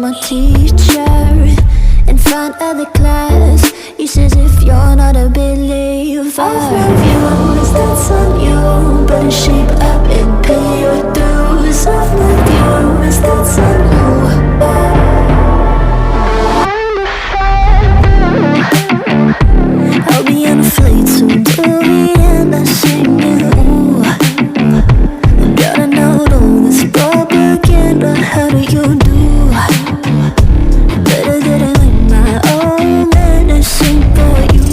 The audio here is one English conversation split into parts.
my teacher in front of the class. He says if you're not a believer, I've known viewers, that's on you. Better shape up and pay your dues. I've known viewers, that's on you. I'll be on a flight soon to the end. I sing you. Gotta know all this propaganda. How do you do? Better get it like my own medicine for you.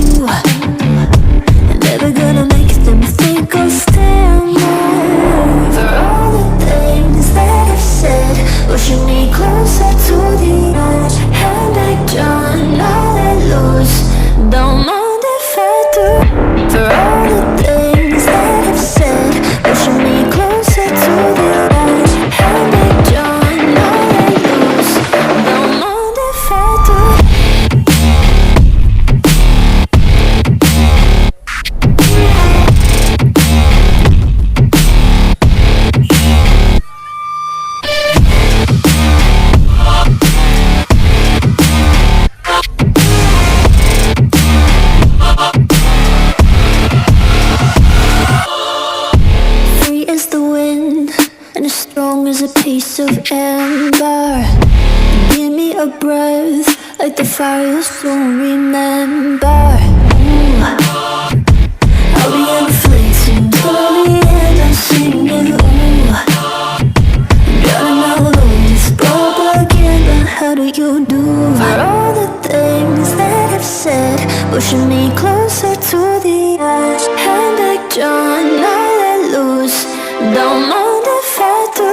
Never gonna make them think I'll stand there. For all the things that I've said, pushing me closer to the edge. And I don't know that lose. Don't mind if I do. For all the things that I've said, pushing me closer to the edge. And I don't know that lose. Don't mind if I do. Free as the wind and as strong as a piece of amber. Give me a breath like the fire you'll soon remember. Ooh. I'll be on a flight soon to the end. I'm singing. Ooh. Gotta know all this propaganda. How do you do? For all the things that I've said, pushing me closer to the edge. And I don't know that lose. Don't mind if I do.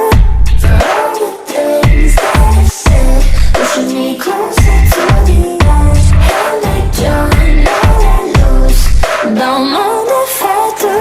For all the things that I've said, pushing me closer to the edge. And I don't know that lose. Don't mind if I do.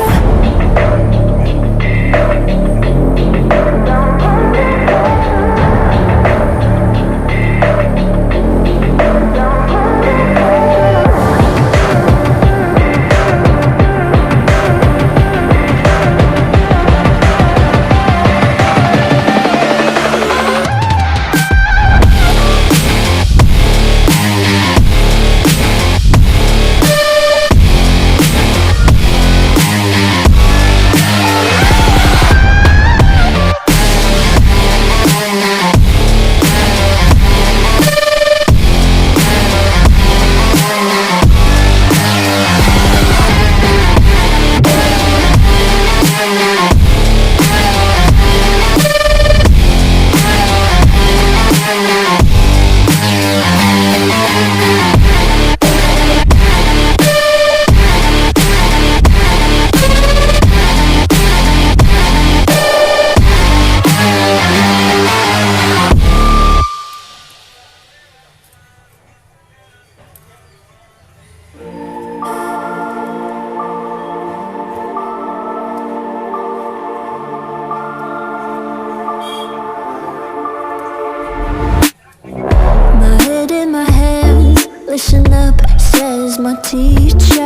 Listen up, says my teacher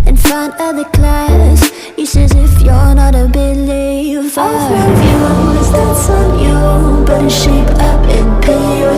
in front of the class. He says if you're not a believer, I've known viewers, that's on you. Better shape up and pay your